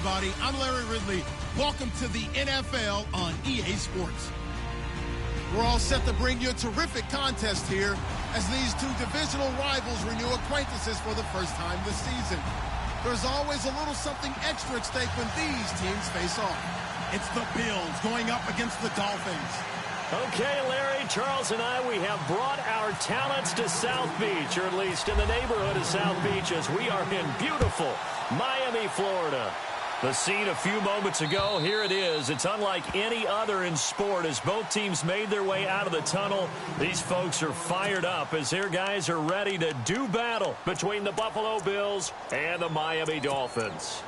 everybody. I'm Larry Ridley. Welcome to the NFL on EA Sports. We're all set to bring you a terrific contest here as these two divisional rivals renew acquaintances for the first time this season. There's always a little something extra at stake when these teams face off. It's the Bills going up against the Dolphins. Okay, Larry, Charles, and we have brought our talents to South Beach, or at least in the neighborhood of South Beach, as we are in beautiful Miami, Florida. The scene a few moments ago, here it is. It's unlike any other in sport as both teams made their way out of the tunnel. These folks are fired up as their guys are ready to do battle between the Buffalo Bills and the Miami Dolphins.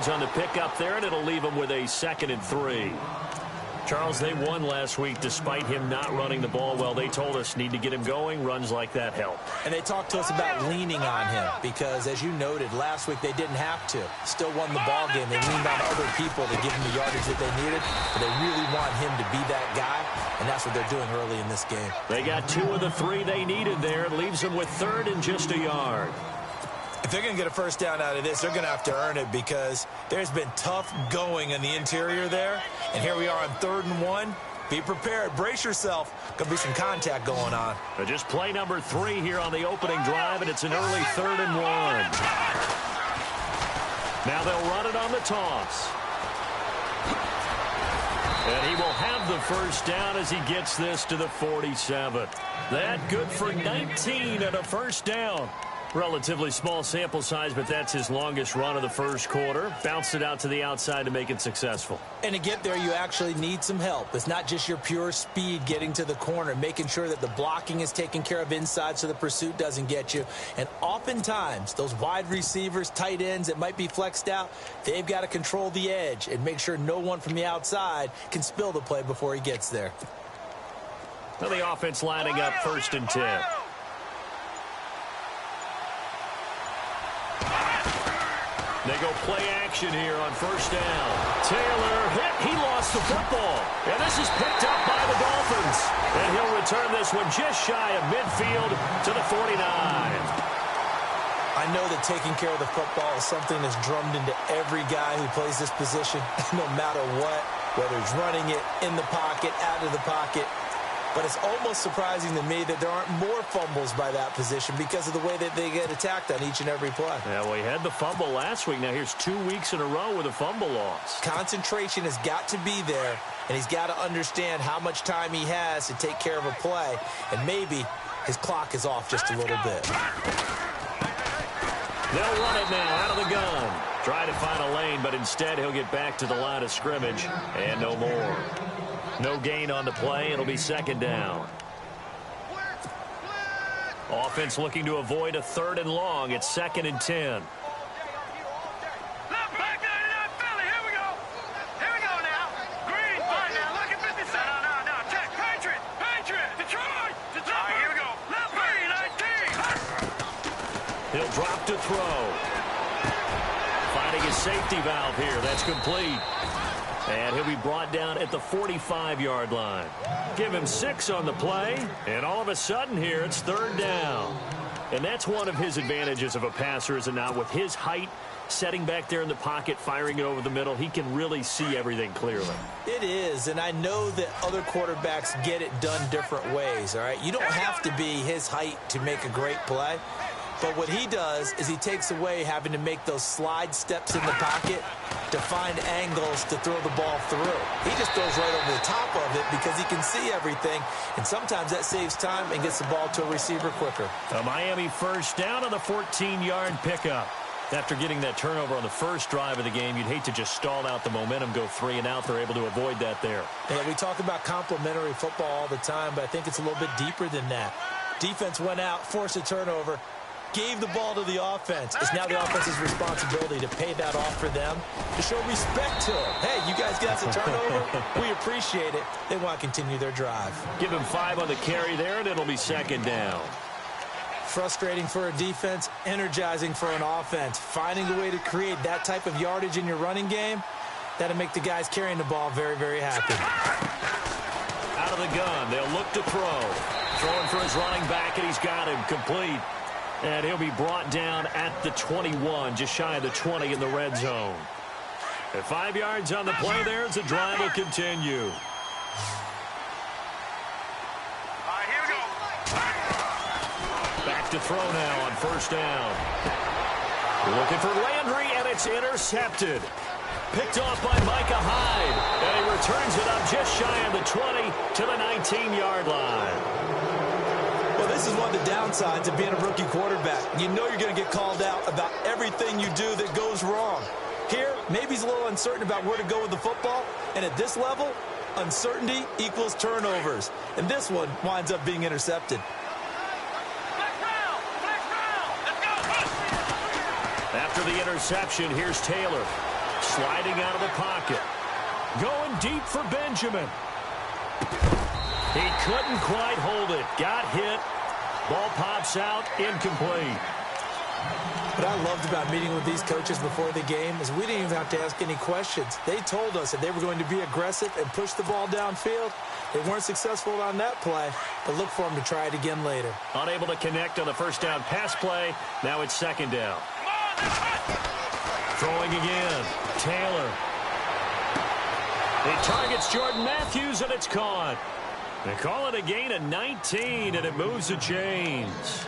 On the pickup there, and it'll leave him with a 2nd and 3. Charles, they won last week despite him not running the ball well. They told us need to get him going. Runs like that help. And they talked to us about leaning on him because, as you noted, last week they didn't have to. Still won the ball game. They leaned on other people to give him the yardage that they needed, but they really want him to be that guy, and that's what they're doing early in this game. They got 2 of the 3 they needed there. It leaves them with 3rd and just a yard. If they're going to get a first down out of this, they're going to have to earn it because there's been tough going in the interior there. And here we are on 3rd and 1. Be prepared. Brace yourself. Going to be some contact going on. Just play number 3 here on the opening drive, and it's an early 3rd and 1. Now they'll run it on the toss. And he will have the first down as he gets this to the 47. That good for 19 and a first down. Relatively small sample size, but that's his longest run of the first quarter. Bounced it out to the outside to make it successful. And to get there, you actually need some help. It's not just your pure speed getting to the corner, making sure that the blocking is taken care of inside so the pursuit doesn't get you. And oftentimes, those wide receivers, tight ends that might be flexed out, they've got to control the edge and make sure no one from the outside can spill the play before he gets there. Well, the offense lining up 1st and 10. They go play action here on first down. Taylor hit. He lost the football. And this is picked up by the Dolphins. And he'll return this one just shy of midfield to the 49. I know that taking care of the football is something that's drummed into every guy who plays this position, no matter what, whether he's running it, in the pocket, out of the pocket. But it's almost surprising to me that there aren't more fumbles by that position because of the way that they get attacked on each and every play. Yeah, well, he had the fumble last week. Now here's 2 weeks in a row with a fumble loss. Concentration has got to be there, and he's got to understand how much time he has to take care of a play, and maybe his clock is off just a little bit. They'll run it now out of the gun. Try to find a lane, but instead he'll get back to the line of scrimmage, and no more. No gain on the play. It'll be 2nd down. Offense looking to avoid a 3rd and long. It's 2nd and 10. He'll drop to throw. Finding his safety valve here. That's complete. And he'll be brought down at the 45-yard line. Give him 6 on the play, and all of a sudden here it's 3rd down. And that's one of his advantages of a passer, is it not? With his height, setting back there in the pocket, firing it over the middle, he can really see everything clearly. It is, and I know that other quarterbacks get it done different ways, all right? You don't have to be his height to make a great play. But what he does is he takes away having to make those slide steps in the pocket to find angles to throw the ball through. He just throws right over the top of it because he can see everything, and sometimes that saves time and gets the ball to a receiver quicker. A Miami first down on the 14-yard pickup. After getting that turnover on the first drive of the game, you'd hate to just stall out the momentum, go 3 and out. They're able to avoid that there. Yeah, we talk about complementary football all the time, but I think it's a little bit deeper than that. Defense went out, forced a turnover. gave the ball to the offense. It's now the offense's responsibility to pay that off for them, to show respect to them. Hey, you guys got the turnover. We appreciate it. They want to continue their drive. Give him 5 on the carry there, and it'll be second down. Frustrating for a defense, energizing for an offense. Finding a way to create that type of yardage in your running game, that'll make the guys carrying the ball very, very happy. Out of the gun, they'll look to throw. Throwing for his running back, and he's got him complete. And he'll be brought down at the 21, just shy of the 20 in the red zone. At 5 yards on the play there as the drive will continue. Back to throw now on first down. Looking for Landry, and it's intercepted. Picked off by Micah Hyde. And he returns it up just shy of the 20 to the 19-yard line. Well, this is one of the downsides of being a rookie quarterback. You know you're going to get called out about everything you do that goes wrong. Here, maybe he's a little uncertain about where to go with the football. And at this level, uncertainty equals turnovers. And this one winds up being intercepted. After the interception, here's Taylor. Sliding out of the pocket. Going deep for Benjamin. He couldn't quite hold it. Got hit. Ball pops out. Incomplete. What I loved about meeting with these coaches before the game is we didn't even have to ask any questions. They told us that they were going to be aggressive and push the ball downfield. They weren't successful on that play, but look for them to try it again later. Unable to connect on the first down pass play. Now it's second down. Throwing again. Taylor. He targets Jordan Matthews, and it's caught. They call it a gain of 19, and it moves the chains.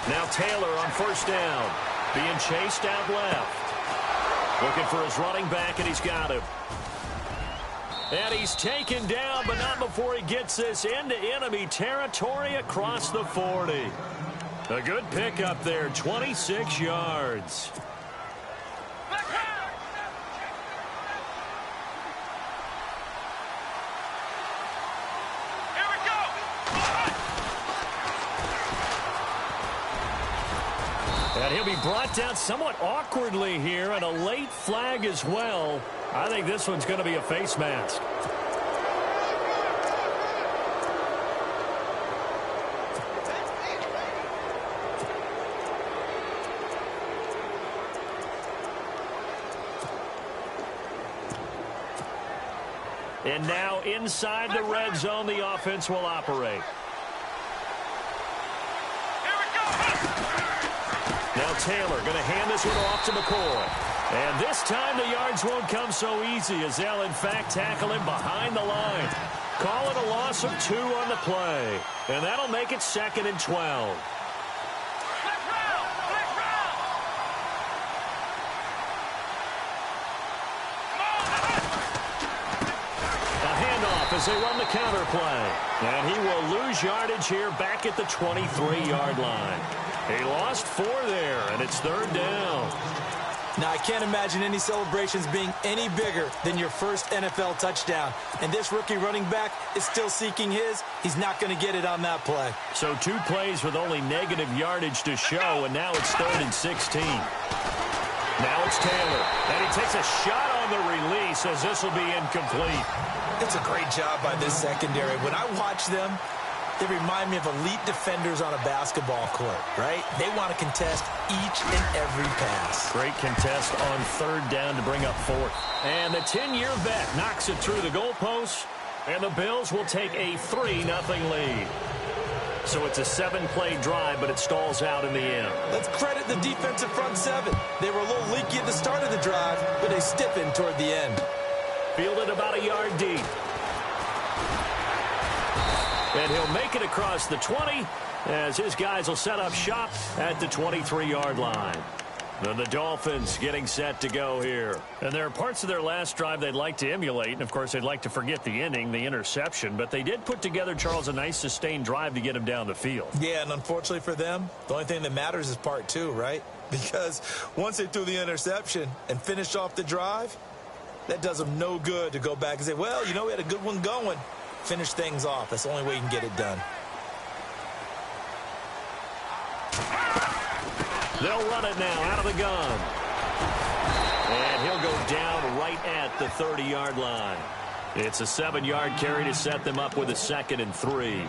Now Taylor on first down. Being chased out left. Looking for his running back, and he's got him. And he's taken down, but not before he gets this into enemy territory across the 40. A good pickup there, 26 yards. And he'll be brought down somewhat awkwardly here, and a late flag as well. I think this one's going to be a face mask. And now inside the red zone, the offense will operate. Now Taylor going to hand this one off to McCoy. And this time the yards won't come so easy as they'll in fact tackle him behind the line. Call it a loss of 2 on the play. And that'll make it second and 12. A handoff as they run the counter play. And he will lose yardage here back at the 23-yard line. He lost 4 there, and it's third down. Now, I can't imagine any celebrations being any bigger than your first NFL touchdown. And this rookie running back is still seeking his. He's not going to get it on that play. So 2 plays with only negative yardage to show, and now it's third and 16. Now it's Taylor, and he takes a shot on the release as this will be incomplete. It's a great job by this secondary. When I watch them, they remind me of elite defenders on a basketball court, right? They want to contest each and every pass. Great contest on third down to bring up 4th. And the 10-year vet knocks it through the goalpost, and the Bills will take a 3-0 lead. So it's a 7-play drive, but it stalls out in the end. Let's credit the defensive front 7. They were a little leaky at the start of the drive, but they stiffened toward the end. Fielded about a yard deep. And he'll make it across the 20 as his guys will set up shop at the 23-yard line. And the Dolphins getting set to go here. And there are parts of their last drive they'd like to emulate. And, of course, they'd like to forget the inning, the interception. But they did put together, Charles, a nice sustained drive to get him down the field. Yeah, and unfortunately for them, the only thing that matters is part two, right? Because once they threw the interception and finished off the drive, that does them no good to go back and say, well, you know, we had a good one going. Finish things off. That's the only way you can get it done. They'll run it now out of the gun. And he'll go down right at the 30-yard line. It's a 7-yard carry to set them up with a 2nd and 3.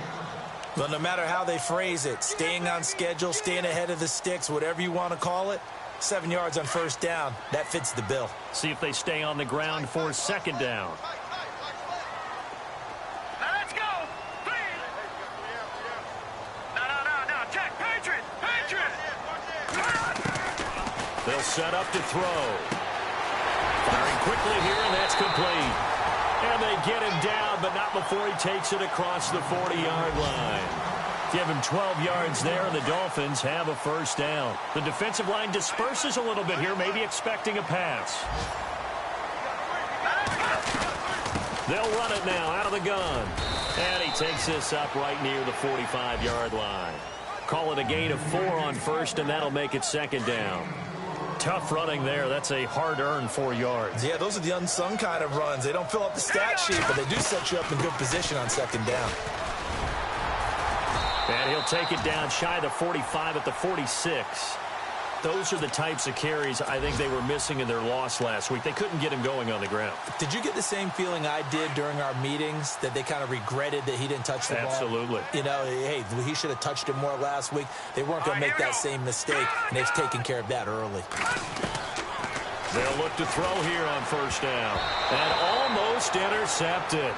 Well, no matter how they phrase it, staying on schedule, staying ahead of the sticks, whatever you want to call it, 7 yards on first down, that fits the bill. See if they stay on the ground for 2nd down. Let's go. No. Check. Patriot. They'll set up to throw. Firing quickly here, and that's complete. And they get him down, but not before he takes it across the 40-yard line. Give him 12 yards there, and the Dolphins have a first down. The defensive line disperses a little bit here, maybe expecting a pass. They'll run it now out of the gun. And he takes this up right near the 45-yard line. Call it a gain of 4 on first, and that'll make it 2nd down. Tough running there. That's a hard-earned 4 yards. Yeah, those are the unsung kind of runs. They don't fill up the stat sheet, but they do set you up in good position on 2nd down. And he'll take it down shy of the 45 at the 46. Those are the types of carries I think they were missing in their loss last week. They couldn't get him going on the ground. Did you get the same feeling I did during our meetings, that they kind of regretted that he didn't touch the ball? Absolutely. You know, hey, he should have touched it more last week. They weren't going to make that same mistake, and they've taken care of that early. They'll look to throw here on first down. And almost intercepted.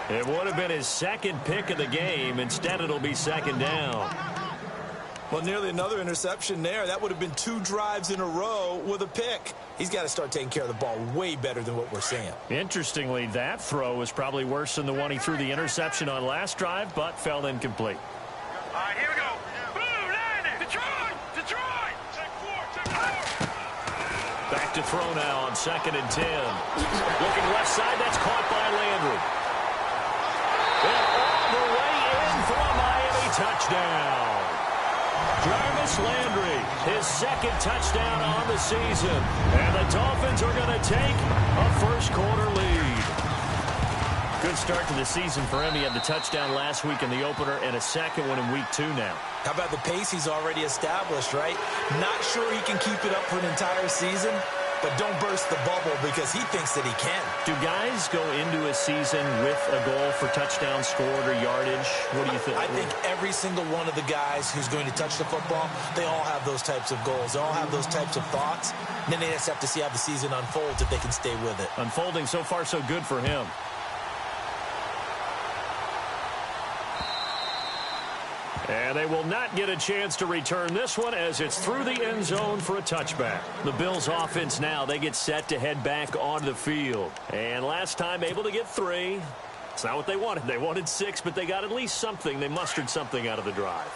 It would have been his 2nd pick of the game. Instead, it'll be 2nd down. Well, nearly another interception there. That would have been 2 drives in a row with a pick. He's got to start taking care of the ball way better than what we're seeing. Interestingly, that throw was probably worse than the one he threw the interception on last drive, but fell incomplete. All right, here we go. Boom, landed. Detroit. Take 4. Back to throw now on 2nd and 10. Looking left side, that's caught by Landry. And all the way in for a Miami touchdown. Jarvis Landry, his 2nd touchdown on the season. And the Dolphins are going to take a first-quarter lead. Good start to the season for him. He had the touchdown last week in the opener and a 2nd one in week 2 now. How about the pace he's already established, right? Not sure he can keep it up for an entire season, but don't burst the bubble because he thinks that he can. Do guys go into a season with a goal for touchdowns scored or yardage? What do you think? I think every single one of the guys who's going to touch the football, they all have those types of goals. They all have those types of thoughts. And then they just have to see how the season unfolds if they can stay with it. Unfolding so far so good for him. And they will not get a chance to return this one as it's through the end zone for a touchback. The Bills offense now, they get set to head back onto the field. And last time able to get 3. It's not what they wanted. They wanted 6, but they got at least something. They mustered something out of the drive.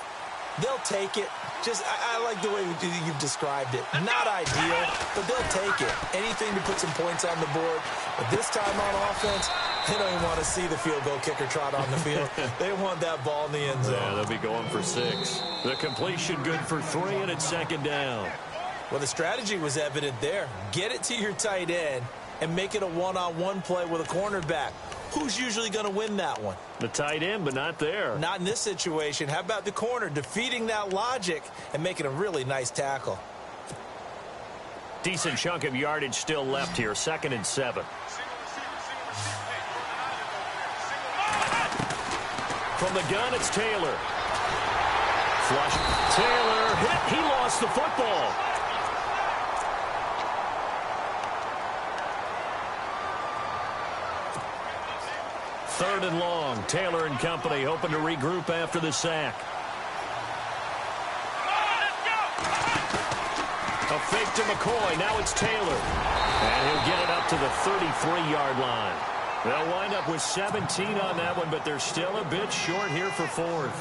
They'll take it. I like the way you've described it. Not ideal, but they'll take it. Anything to put some points on the board. But this time on offense, they don't even want to see the field goal kicker trot on the field. They want that ball in the end zone. Yeah, they'll be going for 6. The completion good for 3, and it's 2nd down. Well, the strategy was evident there. Get it to your tight end and make it a one-on-one play with a cornerback. Who's usually going to win that one? The tight end, but not there. Not in this situation. How about the corner defeating that logic and making a really nice tackle? Decent chunk of yardage still left here. 2nd and 7. From the gun, it's Taylor. Flush. Taylor hit. He lost the football. Third and long. Taylor and company hoping to regroup after the sack. A fake to McCoy. Now it's Taylor. And he'll get it up to the 33-yard line. They'll wind up with 17 on that one, but they're still a bit short here for 4th.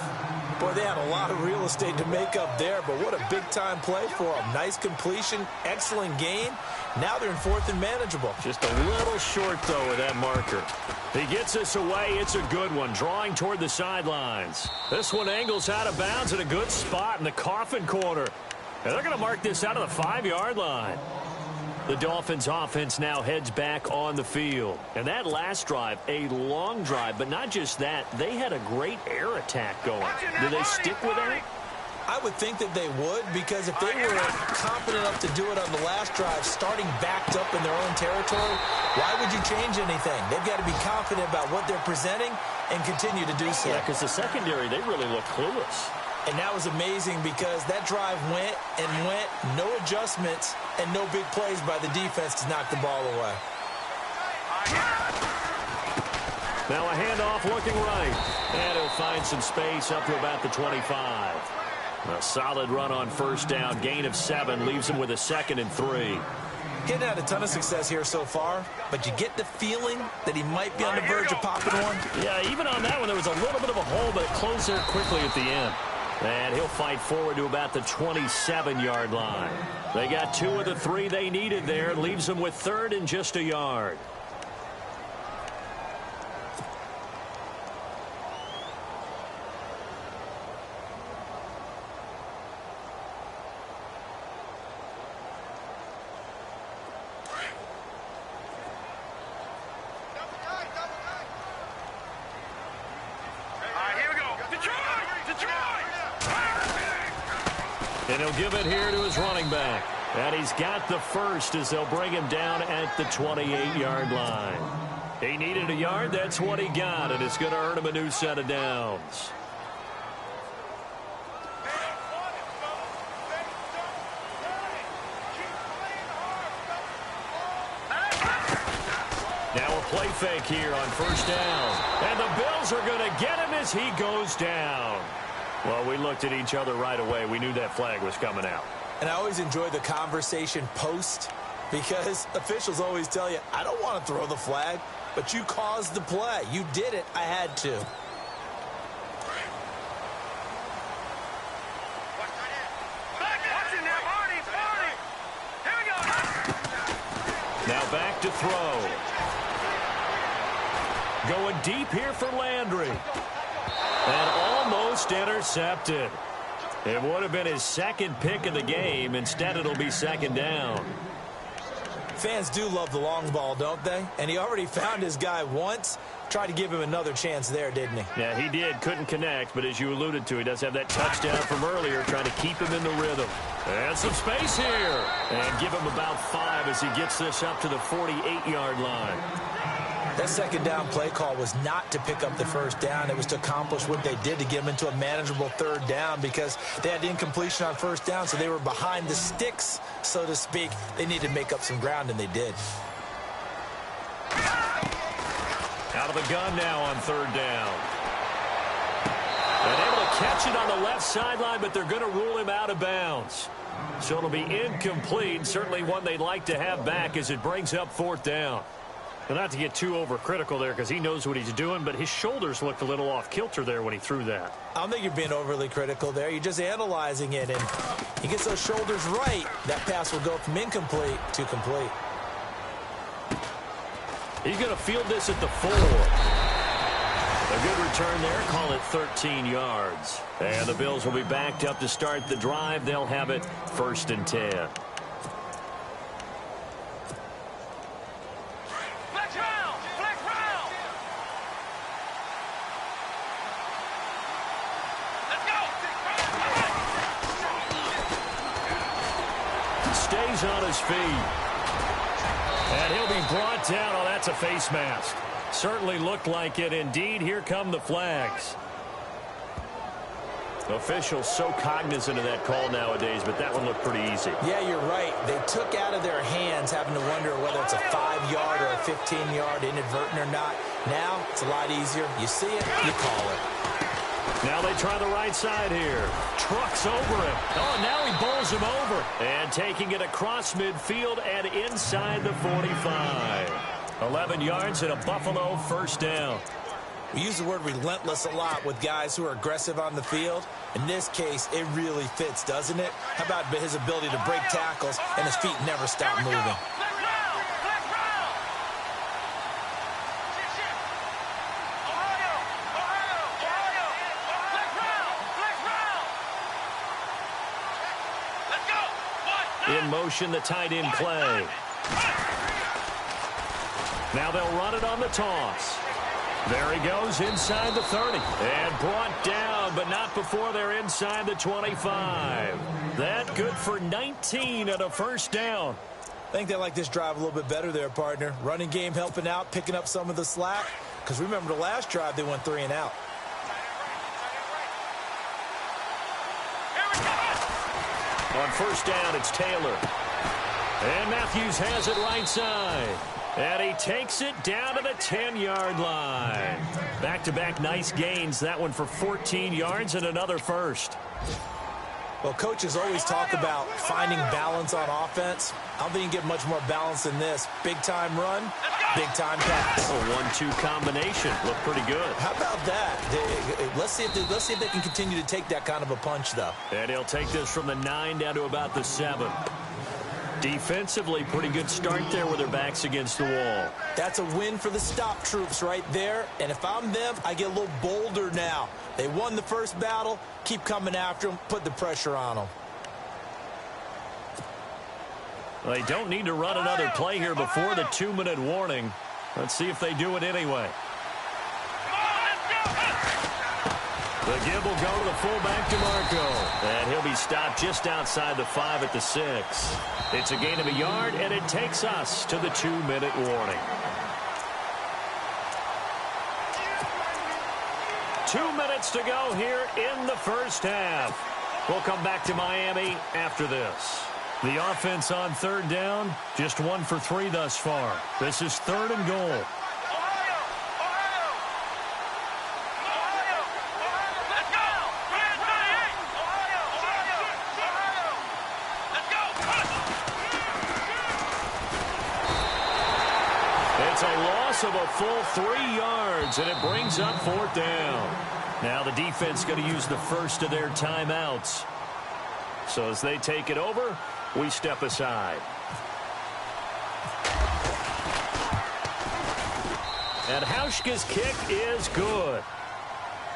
Boy, they had a lot of real estate to make up there, but what a big-time play for them. Nice completion, excellent gain. Now they're in fourth and manageable. Just a little short, though, with that marker. He gets this away. It's a good one, drawing toward the sidelines. This one angles out of bounds at a good spot in the coffin corner. And they're going to mark this out of the 5-yard line. The Dolphins offense now heads back on the field. And that last drive, a long drive, but not just that. They had a great air attack going. Do they stick with that? I would think that they would, because if they were confident enough to do it on the last drive, starting backed up in their own territory, why would you change anything? They've got to be confident about what they're presenting and continue to do so. Yeah, because the secondary, they really look clueless. And that was amazing because that drive went and went, no adjustments, and no big plays by the defense to knock the ball away. Now a handoff looking right. And he'll find some space up to about the 25. A solid run on first down. Gain of 7 leaves him with a 2nd and 3. Getting had a ton of success here so far, but you get the feeling that he might be on the verge of popping one. Yeah, even on that one, there was a little bit of a hole, but it closed there quickly at the end. And he'll fight forward to about the 27-yard line. They got 2 of the 3 they needed there. Leaves them with 3rd and just a yard. And he'll give it here to his running back. And he's got the first as they'll bring him down at the 28-yard line. He needed a yard. That's what he got, and it's going to earn him a new set of downs. Now a play fake here on first down. And the Bills are going to get him as he goes down. Well, we looked at each other right away. We knew that flag was coming out. And I always enjoy the conversation post, because officials always tell you, I don't want to throw the flag, but you caused the play. You did it. I had to. Now back to throw. Going deep here for Landry. And almost intercepted. It would have been his 2nd pick of the game. Instead, it'll be 2nd down. Fans do love the long ball, don't they? And he already found his guy once. Tried to give him another chance there, didn't he? Yeah, he did. Couldn't connect, but as you alluded to, he does have that touchdown from earlier, trying to keep him in the rhythm. And some space here. And give him about 5 as he gets this up to the 48-yard line. That 2nd down play call was not to pick up the first down. It was to accomplish what they did to get them into a manageable 3rd down, because they had incompletion on first down, so they were behind the sticks, so to speak. They needed to make up some ground, and they did. Out of the gun now on 3rd down. And able to catch it on the left sideline, but they're going to rule him out of bounds. So it'll be incomplete. Certainly one they'd like to have back as it brings up 4th down. Well, not to get too overcritical there, because he knows what he's doing, but his shoulders looked a little off kilter there when he threw that. I don't think you're being overly critical there. You're just analyzing it, and he gets those shoulders right. That pass will go from incomplete to complete. He's going to field this at the 4. A good return there. Call it 13 yards. And the Bills will be backed up to start the drive. They'll have it 1st and 10. Stays on his feet. And he'll be brought down. Oh, that's a face mask. Certainly looked like it. Indeed, here come the flags. Officials so cognizant of that call nowadays, but that one looked pretty easy. Yeah, you're right. They took out of their hands having to wonder whether it's a 5-yard or a 15-yard inadvertent or not. Now, it's a lot easier. You see it, you call it. Now they try the right side here. Trucks over him. Oh, now he bowls him over. And taking it across midfield and inside the 45. 11 yards and a Buffalo 1st down. We use the word relentless a lot with guys who are aggressive on the field. In this case, it really fits, doesn't it? How about his ability to break tackles and his feet never stop moving? In motion, the tight end play. Now they'll run it on the toss. There he goes inside the 30. And brought down, but not before they're inside the 25. That good for 19 and a first down. I think they like this drive a little bit better there, partner. Running game helping out, picking up some of the slack. Because remember the last drive, they went 3 and out. On first down, it's Taylor. And Matthews has it right side. And he takes it down to the 10-yard line. Back-to-back nice gains. That one for 14 yards and another first. Well, coaches always talk about finding balance on offense. I don't think you can get much more balance than this. Big-time run, big-time pass. A 1-2 combination. Looked pretty good. How about that? Let's see if they can continue to take that kind of a punch, though. And he'll take this from the 9 down to about the 7. Defensively, pretty good start there with their backs against the wall. That's a win for the stop troops right there. And if I'm them, I get a little bolder now. They won the first battle. Keep coming after them. Put the pressure on them. They don't need to run another play here before the 2-minute warning. Let's see if they do it anyway. The give will go to the fullback, DeMarco. And he'll be stopped just outside the 5 at the 6. It's a gain of a yard, and it takes us to the 2-minute warning. 2 minutes to go here in the first half. We'll come back to Miami after this. The offense on third down, just 1 for 3 thus far. This is 3rd and goal. It's a loss of a full 3 yards, and it brings up 4th down. Now the defense going to use the first of their timeouts. So as they take it over, we step aside. And Hauschka's kick is good.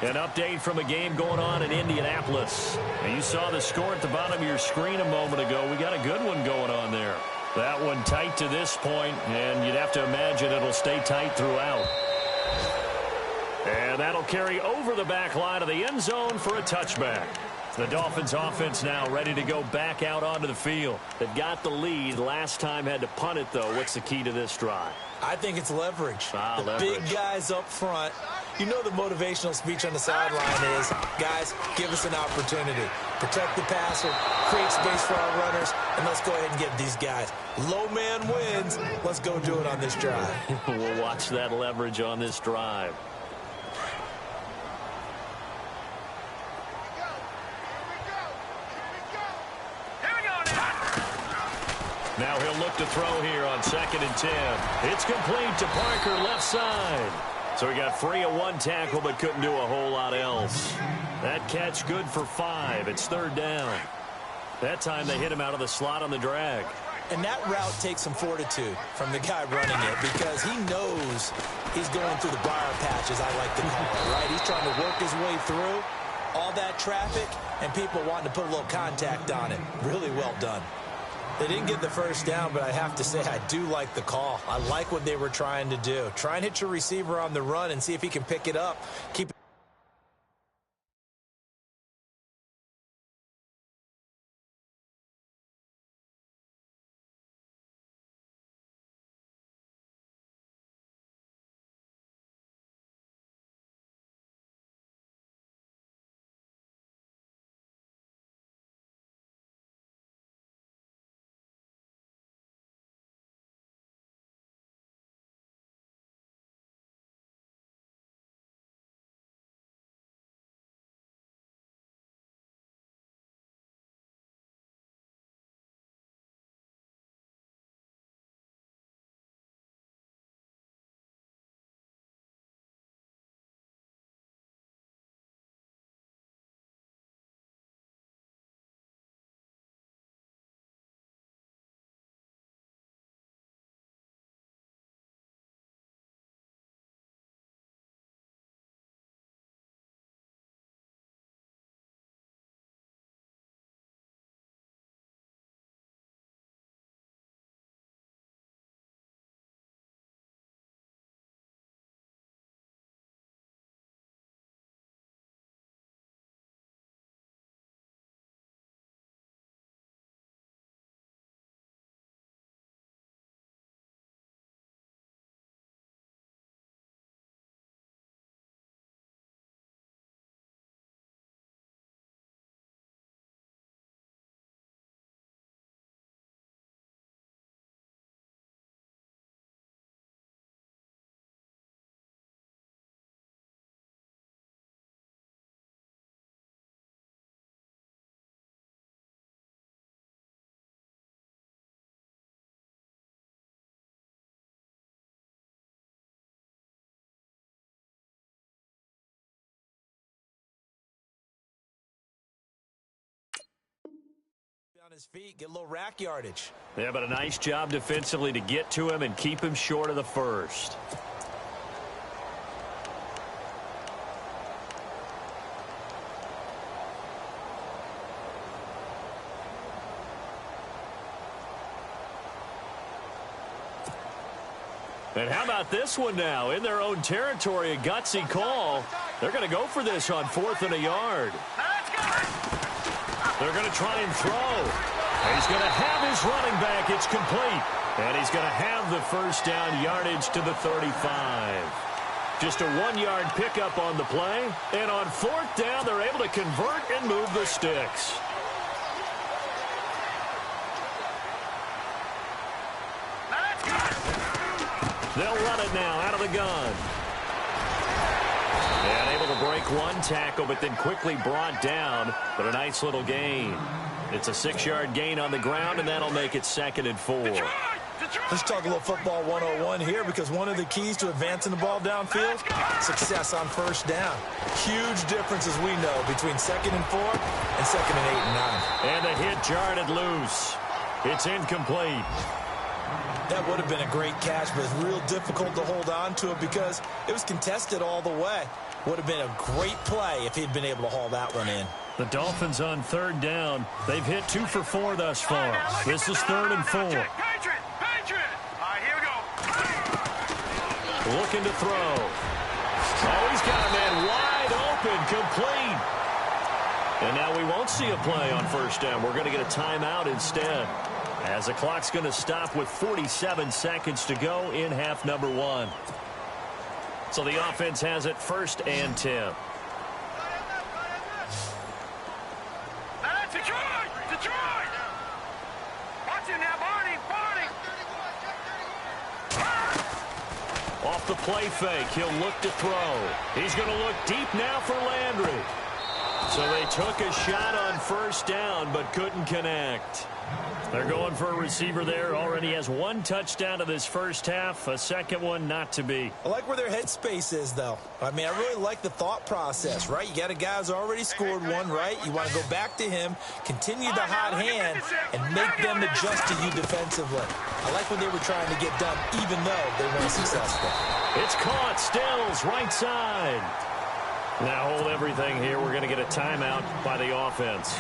An update from a game going on in Indianapolis. Now you saw the score at the bottom of your screen a moment ago. We got a good one going on there. That one tight to this point, and you'd have to imagine it'll stay tight throughout. And that'll carry over the back line of the end zone for a touchback. The Dolphins offense now ready to go back out onto the field. They've got the lead. Last time had to punt it, though. What's the key to this drive? I think it's leverage. The leverage. Big guys up front. You know the motivational speech on the sideline is, guys, give us an opportunity. Protect the passer, create space for our runners, and let's go ahead and get these guys. Low man wins. Let's go do it on this drive. We'll watch that leverage on this drive. Now he'll look to throw here on 2nd and 10. It's complete to Parker, left side. So he got free of 1 tackle, but couldn't do a whole lot else. That catch good for 5. It's 3rd down. That time they hit him out of the slot on the drag. And that route takes some fortitude from the guy running it because he knows he's going through the briar patch, as I like to call it, right? He's trying to work his way through all that traffic and people wanting to put a little contact on it. Really well done. They didn't get the first down, but I have to say I do like the call. I like what they were trying to do. Try and hit your receiver on the run and see if he can pick it up. Keep his feet, get a little rack yardage. Yeah, but a nice job defensively to get to him and keep him short of the first. And how about this one now? In their own territory, a gutsy call. They're going to go for this on 4th and a yard. They're going to try and throw. And he's going to have his running back. It's complete. And he's going to have the first down yardage to the 35. Just a 1-yard pickup on the play. And on 4th down, they're able to convert and move the sticks. They'll run it now out of the gun. And able to break one tackle, but then quickly brought down. But a nice little gain. It's a 6-yard gain on the ground, and that'll make it 2nd and 4. Let's talk a little football 101 here, because one of the keys to advancing the ball downfield, success on 1st down. Huge difference, as we know, between 2nd and 4 and 2nd and 8 and 9. And the hit jarred it loose. It's incomplete. That would have been a great catch, but it's real difficult to hold on to it because it was contested all the way. Would have been a great play if he'd been able to haul that one in. The Dolphins on 3rd down. They've hit 2 for 4 thus far. This is 3rd and 4. Patriot! All right, here we go. Looking to throw. Oh, he's got a man wide open, complete. And now we won't see a play on 1st down. We're going to get a timeout instead, as the clock's going to stop with 47 seconds to go in half number 1. So the offense has it 1st and 10. Detroit! Watch him now, Barney! Off the play fake, he'll look to throw. He's going to look deep now for Landry. So they took a shot on 1st down, but couldn't connect. They're going for a receiver there. Already has 1 touchdown to this 1st half. A 2nd one not to be. I like where their headspace is, though. I mean, I really like the thought process, right? You got a guy who's already scored 1, right? You want to go back to him, continue the hot hand, and make them adjust to you defensively. I like what they were trying to get done, even though they weren't successful. It's caught. Stills, right side. Now hold everything here. We're going to get a timeout by the offense,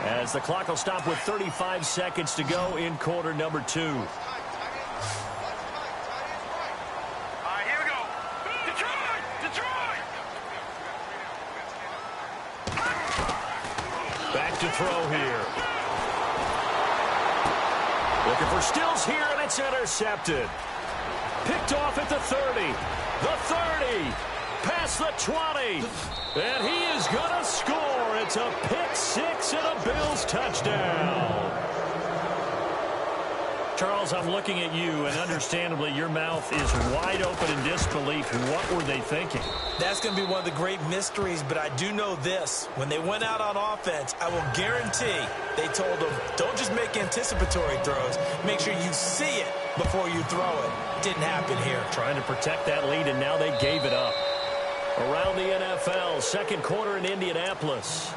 as the clock will stop with 35 seconds to go in quarter number 2. All right, here we go. Detroit! Back to throw here. Looking for Stills here, and it's intercepted. Picked off at the 30. The 30. Past the 20. And he is going to score. It's a pick 6 and a Bills touchdown. Charles, I'm looking at you, and understandably, your mouth is wide open in disbelief. What were they thinking? That's going to be one of the great mysteries, but I do know this. When they went out on offense, I will guarantee they told them, don't just make anticipatory throws. Make sure you see it before you throw it. Didn't happen here. Trying to protect that lead, and now they gave it up. Around the NFL, 2nd quarter in Indianapolis.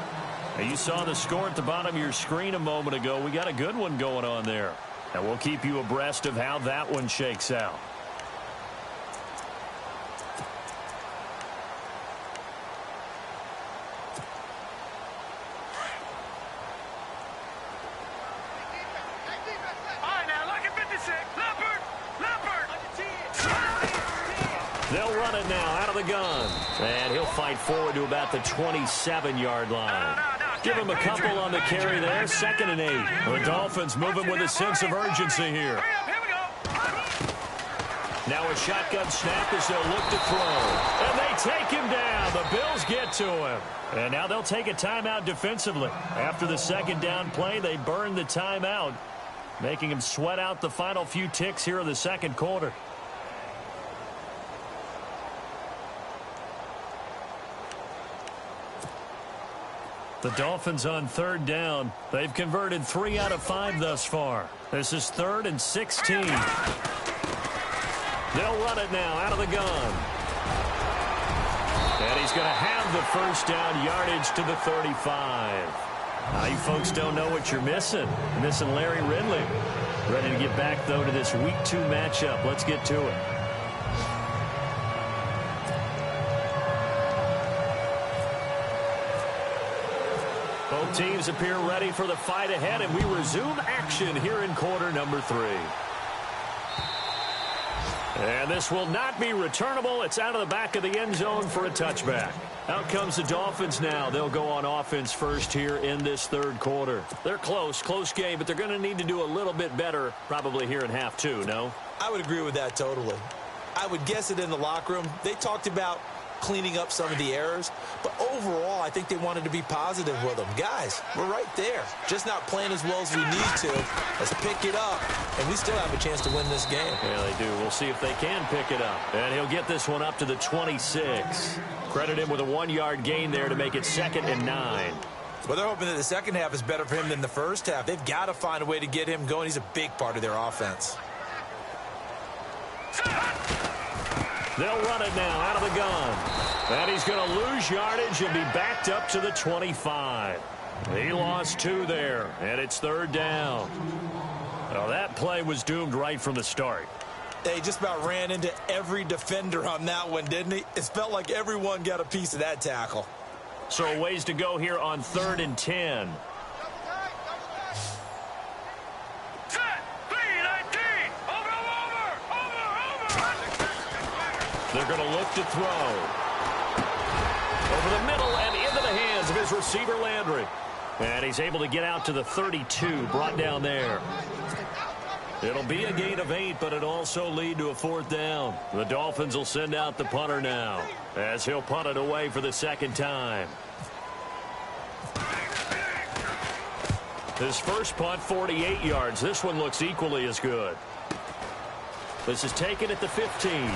Now, you saw the score at the bottom of your screen a moment ago. We got a good one going on there. And we'll keep you abreast of how that one shakes out. All right, now, look at 56. Leopard! They'll run it now out of the gun. And he'll fight forward to about the 27-yard line. Give him a couple on the carry there. 2nd and 8. The Dolphins moving with a sense of urgency here. Now a shotgun snap as they'll look to throw. And they take him down. The Bills get to him. And now they'll take a timeout defensively. After the 2nd down play, they burn the timeout, making him sweat out the final few ticks here in the 2nd quarter. The Dolphins on 3rd down. They've converted 3 out of 5 thus far. This is 3rd and 16. They'll run it now out of the gun. And he's going to have the first down yardage to the 35. You folks don't know what you're missing. You're missing Larry Ridley. Ready to get back, though, to this Week 2 matchup. Let's get to it. Both teams appear ready for the fight ahead, and we resume action here in quarter number 3. And this will not be returnable. It's out of the back of the end zone for a touchback. Out comes the Dolphins now. They'll go on offense first here in this third quarter. They're close game, but they're going to need to do a little bit better probably here in half 2, no? I would agree with that totally. I would guess it in the locker room. They talked about cleaning up some of the errors, but overall, I think they wanted to be positive with them. Guys, we're right there. Just not playing as well as we need to. Let's pick it up, and we still have a chance to win this game. Yeah, they do. We'll see if they can pick it up. And he'll get this one up to the 26. Credit him with a 1-yard gain there to make it 2nd and 9. Well, they're hoping that the second half is better for him than the first half. They've got to find a way to get him going. He's a big part of their offense. They'll run it now out of the gun. And he's going to lose yardage and be backed up to the 25. He lost 2 there, and it's 3rd down. Well, that play was doomed right from the start. They just about ran into every defender on that one, didn't he? It felt like everyone got a piece of that tackle. So a ways to go here on 3rd and 10. They're going to look to throw. Over the middle and into the hands of his receiver, Landry. And he's able to get out to the 32, brought down there. It'll be a gain of 8, but it'll also lead to a 4th down. The Dolphins will send out the punter now, as he'll punt it away for the 2nd time. His first punt, 48 yards. This one looks equally as good. This is taken at the 15.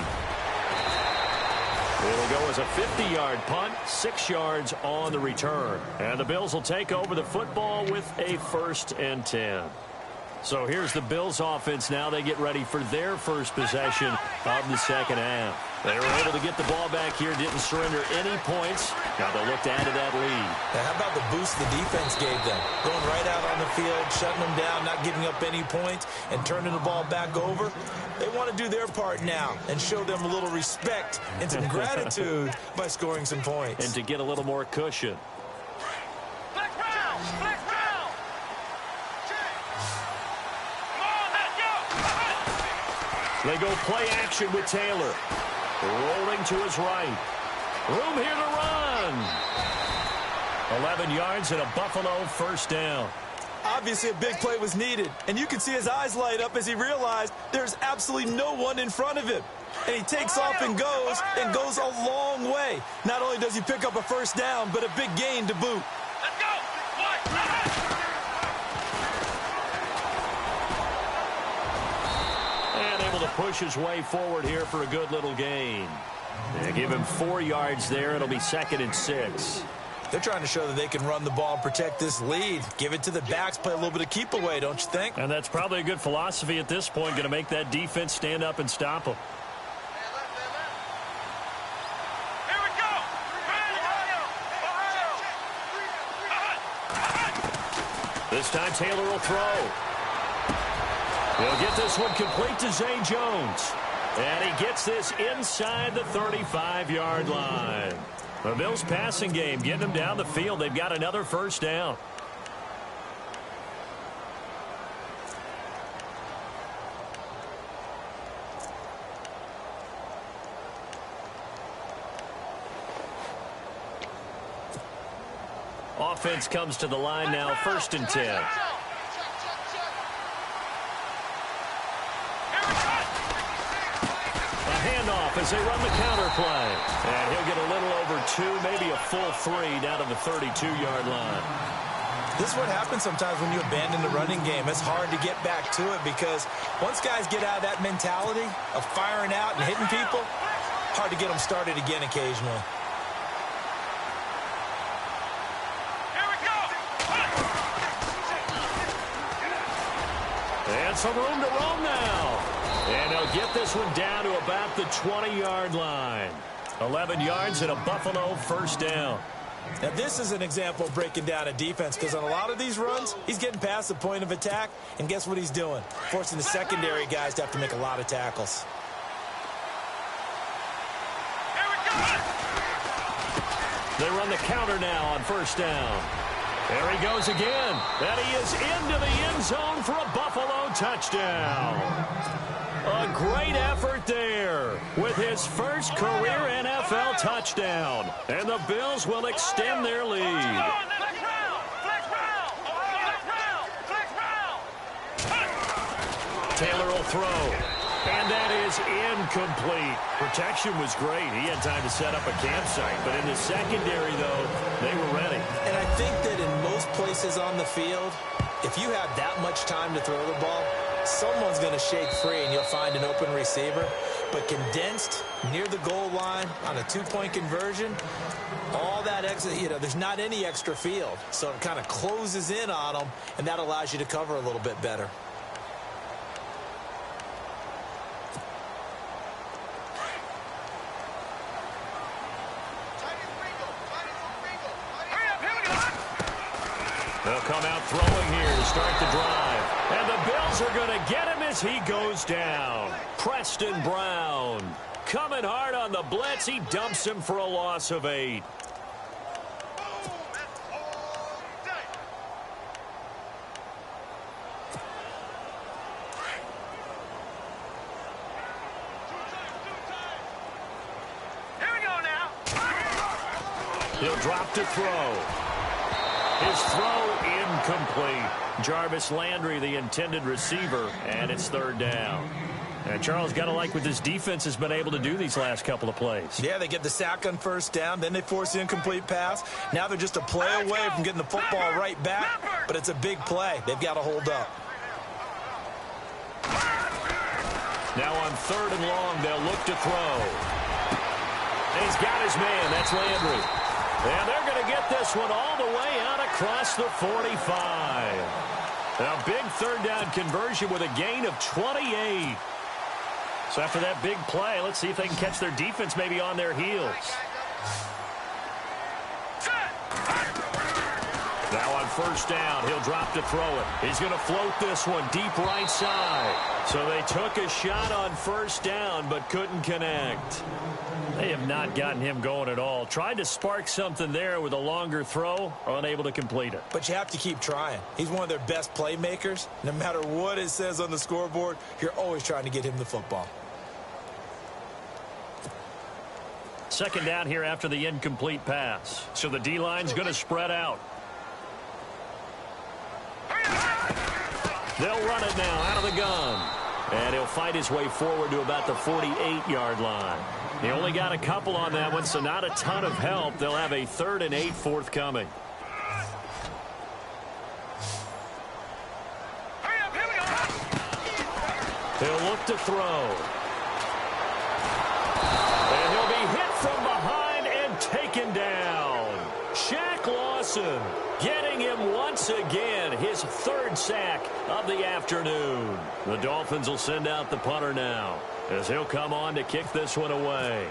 It'll go as a 50-yard punt, 6 yards on the return. And the Bills will take over the football with a 1st and 10. So here's the Bills offense now. They get ready for their first possession of the second half. They were able to get the ball back here, didn't surrender any points. Now they'll look to add to that lead. Now, how about the boost the defense gave them? Going right out on the field, shutting them down, not giving up any points, and turning the ball back over. They want to do their part now and show them a little respect and some gratitude by scoring some points. And to get a little more cushion. Black round! Black round! Come on, let's go! They go play action with Taylor. Rolling to his right. Room here to run. 11 yards and a Buffalo 1st down. Obviously, a big play was needed, and you can see his eyes light up as he realized there's absolutely no one in front of him. And he takes off and goes a long way. Not only does he pick up a 1st down, but a big gain to boot. Let's go! And able to push his way forward here for a good little gain. They give him 4 yards there. It'll be 2nd and 6. They're trying to show that they can run the ball and protect this lead. Give it to the backs, play a little bit of keep away, don't you think? And that's probably a good philosophy at this point, going to make that defense stand up and stop them. Here we go! This time Taylor will throw. He'll get this one complete to Zay Jones. And he gets this inside the 35-yard line. The Bills passing game, getting them down the field. They've got another 1st down. Offense comes to the line now, 1st and 10. As they run the counter play. And he'll get a little over 2, maybe a full 3 down to the 32-yard line. This is what happens sometimes when you abandon the running game. It's hard to get back to it because once guys get out of that mentality of firing out and hitting people, hard to get them started again occasionally. Here we go! And some room to roam now. And they'll get this one down to about the 20-yard line. 11 yards and a Buffalo 1st down. Now, this is an example of breaking down a defense because on a lot of these runs, he's getting past the point of attack, and guess what he's doing? Forcing the secondary guys to have to make a lot of tackles. Here we go. They run the counter now on first down. There he goes again. And he is into the end zone for a Buffalo touchdown. A great effort there with his first career NFL touchdown. And the Bills will extend their lead. Flex round. Flex round. Flex round. Flex round. Taylor will throw. And that is incomplete. Protection was great. He had time to set up a campsite. But in the secondary, though, they were ready. And I think that in most places on the field, if you have that much time to throw the ball, someone's going to shake free and you'll find an open receiver. But condensed near the goal line on a two-point conversion, all that extra, there's not any extra field. So it kind of closes in on them, and that allows you to cover a little bit better. They'll come out throwing here to start the drive. And the Bills are going to get him as he goes down. Preston Brown coming hard on the blitz. He dumps him for a loss of 8. Here we go now. He'll drop to throw. His throw incomplete. Jarvis Landry, the intended receiver, and it's third down. And Charles, got to like what this defense has been able to do these last couple of plays. Yeah, they get the sack on first down, then they force the incomplete pass. Now they're just a play away from getting the football right back, but it's a big play. They've got to hold up. Now on third and long, they'll look to throw. And he's got his man. That's Landry. And they're going to get this one all the way out across the 45. A big third down conversion with a gain of 28. So after that big play, let's see if they can catch their defense maybe on their heels. Now on first down, he'll drop to throw it. He's going to float this one deep right side. So they took a shot on first down but couldn't connect. They have not gotten him going at all. Tried to spark something there with a longer throw, unable to complete it. But you have to keep trying. He's one of their best playmakers. No matter what it says on the scoreboard, you're always trying to get him the football. Second down here after the incomplete pass. So the D-line's going to spread out. They'll run it now out of the gun. And he'll fight his way forward to about the 48-yard line. He only got a couple on that one, so not a ton of help. They'll have a 3rd and 8 forthcoming. He'll look to throw. And he'll be hit from behind and taken down. Shaq Lawson getting him once again, his 3rd sack of the afternoon. The Dolphins will send out the punter now as he'll come on to kick this one away.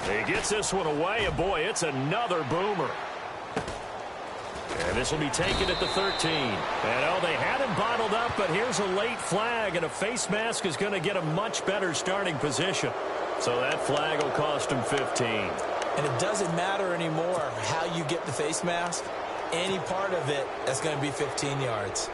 He gets this one away, and boy, it's another boomer. And this will be taken at the 13. And oh, they had him bottled up, but here's a late flag, and a face mask is going to get a much better starting position. So that flag will cost him 15. And it doesn't matter anymore how you get the face mask. Any part of it, that's going to be 15 yards.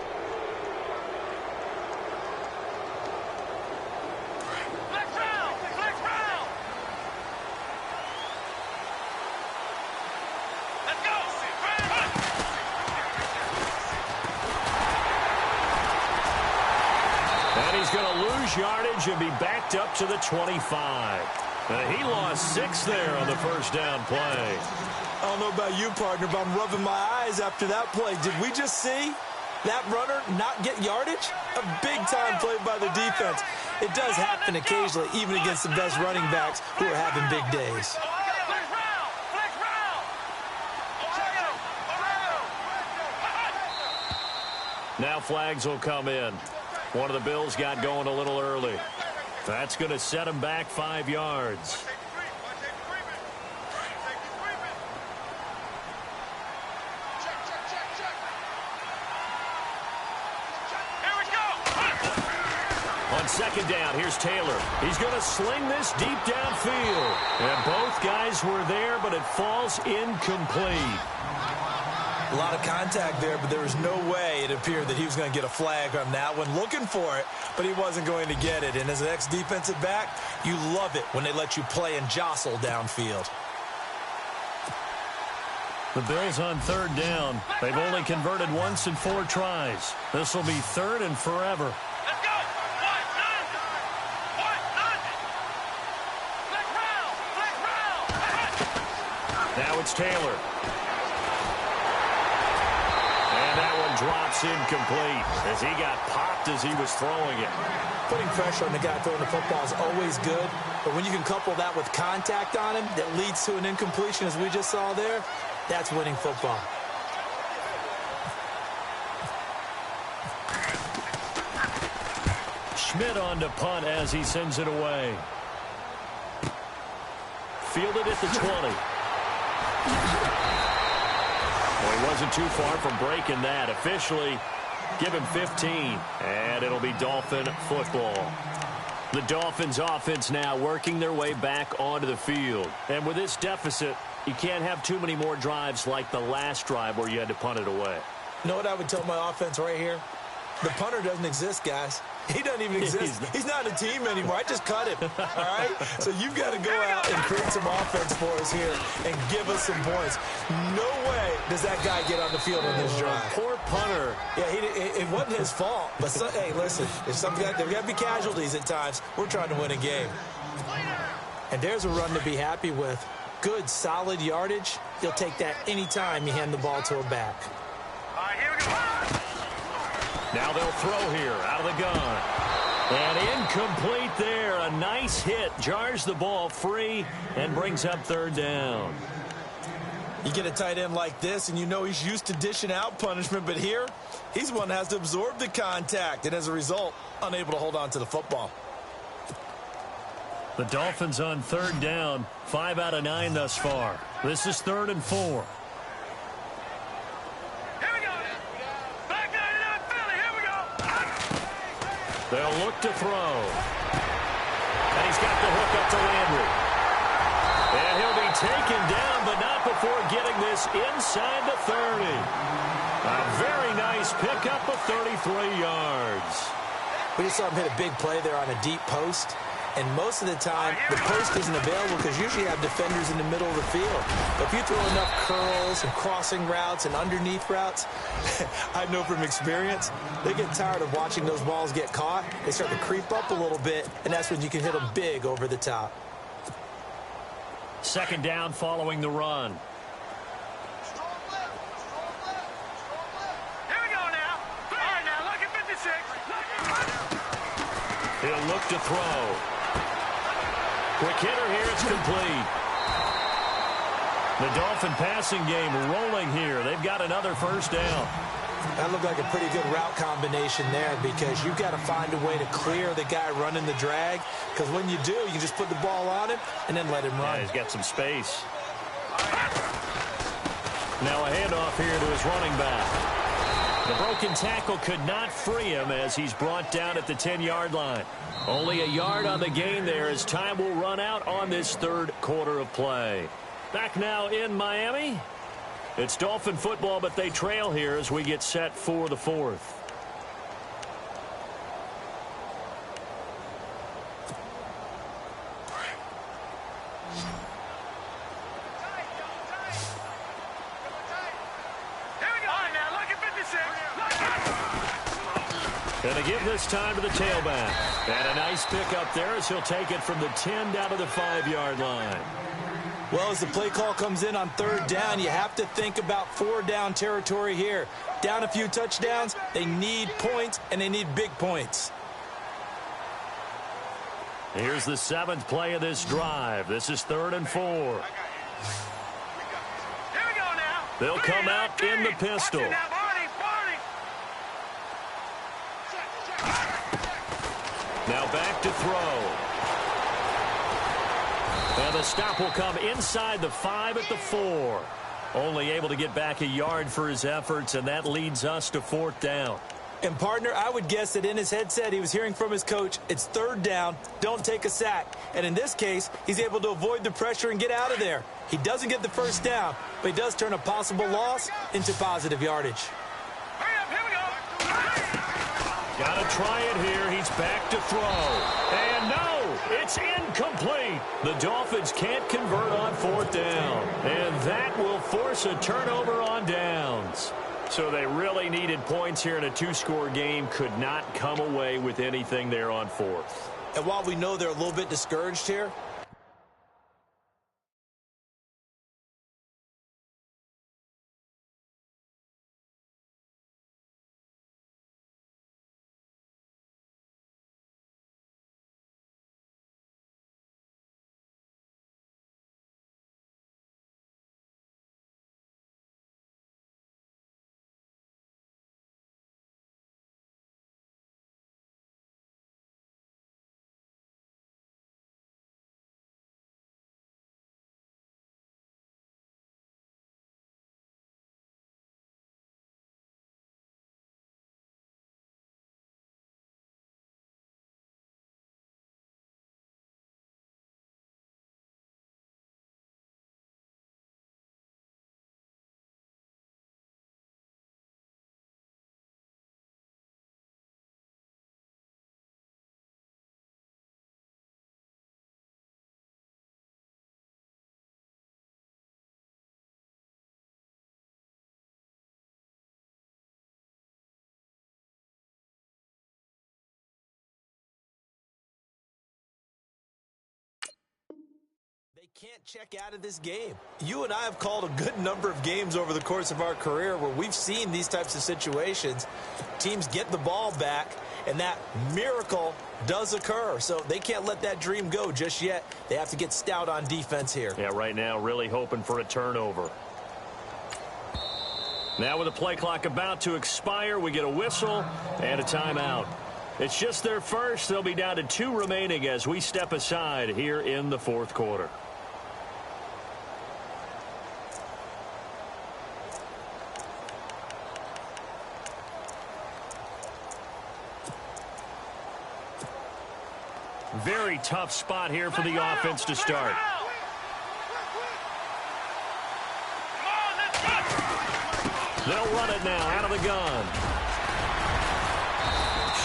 Yardage and be backed up to the 25. He lost 6 there on the first down play. I don't know about you, partner, but I'm rubbing my eyes after that play. Did we just see that runner not get yardage? A big-time play by the defense. It does happen occasionally, even against the best running backs who are having big days. Now flags will come in. One of the Bills got going a little early. That's going to set him back 5 yards. On second down, here's Taylor. He's going to sling this deep downfield. And both guys were there, but it falls incomplete. A lot of contact there, but there was no way it appeared that he was going to get a flag on that one. Looking for it, but he wasn't going to get it. And as an ex-defensive back, you love it when they let you play and jostle downfield. The Bills on third down. They've only converted once in 4 tries. This will be third and forever. Let's go. Now it's Taylor. And that one drops incomplete as he got popped as he was throwing it. Putting pressure on the guy throwing the football is always good, but when you can couple that with contact on him that leads to an incompletion, as we just saw there, that's winning football. Schmidt on to punt as he sends it away. Fielded at the 20. Well, he wasn't too far from breaking that. Officially, give him 15, and it'll be Dolphin football. The Dolphins offense now working their way back onto the field. And with this deficit, you can't have too many more drives like the last drive where you had to punt it away. You know what I would tell my offense right here? The punter doesn't exist, guys. He doesn't even exist. He's not a team anymore. I just cut him, all right? So you've got to go out and create some offense for us here and give us some points. No way does that guy get on the field on this drive. Poor punter. Yeah, it wasn't his fault. But, hey, listen, there's got to be casualties at times. We're trying to win a game. And there's a run to be happy with. Good, solid yardage. You'll take that anytime you hand the ball to a back. All right, here we go. Now they'll throw here out of the gun. And incomplete there. A nice hit. Jars the ball free and brings up third down. You get a tight end like this, and you know he's used to dishing out punishment. But here, he's the one that has to absorb the contact. And as a result, unable to hold on to the football. The Dolphins on third down. 5 out of 9 thus far. This is 3rd and 4. They'll look to throw. And he's got the hook up to Landry. And he'll be taken down, but not before getting this inside the 30. A very nice pickup of 33 yards. We just saw him hit a big play there on a deep post. And most of the time, the post isn't available because usually you have defenders in the middle of the field. But if you throw enough curls and crossing routes and underneath routes, I know from experience, they get tired of watching those balls get caught. They start to creep up a little bit, and that's when you can hit them big over the top. Second down following the run. Here we go now. All right, now, look at 56. He'll look to throw. Quick hitter here, it's complete. The Dolphin passing game rolling here. They've got another first down. That looked like a pretty good route combination there because you've got to find a way to clear the guy running the drag because when you do, you just put the ball on him and then let him run. Yeah, he's got some space. Now a handoff here to his running back. The broken tackle could not free him as he's brought down at the 10-yard line. Only a yard on the gain there as time will run out on this third quarter of play. Back now in Miami. It's Dolphin football, but they trail here as we get set for the fourth. Going to give this time to the tailback. And a nice pickup there as he'll take it from the 10 down to the 5-yard line. Well, as the play call comes in on third down, you have to think about 4-down territory here. Down a few touchdowns, they need points, and they need big points. Here's the 7th play of this drive. This is 3rd and 4. Here we go now. They'll come out in the pistol. Now back to throw. And the stop will come inside the 5 at the 4. Only able to get back a yard for his efforts, and that leads us to 4th down. And, partner, I would guess that in his headset he was hearing from his coach, it's 3rd down, don't take a sack. And in this case, he's able to avoid the pressure and get out of there. He doesn't get the 1st down, but he does turn a possible loss into positive yardage. Got to try it here. He's back to throw. And no, it's incomplete. The Dolphins can't convert on 4th down. And that will force a turnover on downs. So they really needed points here in a 2-score game. Could not come away with anything there on 4th. And while we know they're a little bit discouraged here, they can't check out of this game. You and I have called a good number of games over the course of our career where we've seen these types of situations. Teams get the ball back, and that miracle does occur. So they can't let that dream go just yet. They have to get stout on defense here. Yeah, right now really hoping for a turnover. Now with the play clock about to expire, we get a whistle and a timeout. It's just their first. They'll be down to 2 remaining as we step aside here in the 4th quarter. Very tough spot here for the offense to start. They'll run it now out of the gun.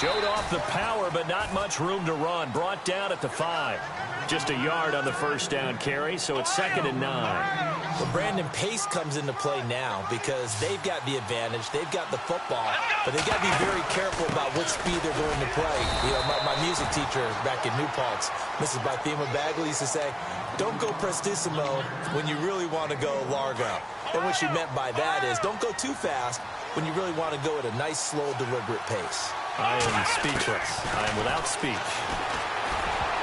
Showed off the power, but not much room to run. Brought down at the 5. Just a yard on the 1st down carry, so it's 2nd and 9. Well, Brandon, pace comes into play now because they've got the advantage. They've got the football, but they've got to be very careful about what speed they're going to play. You know, my music teacher back in New Paltz, Mrs. Bythema Bagley, used to say, don't go prestissimo when you really want to go largo. And what she meant by that is don't go too fast when you really want to go at a nice, slow, deliberate pace. I am speechless. I am without speech.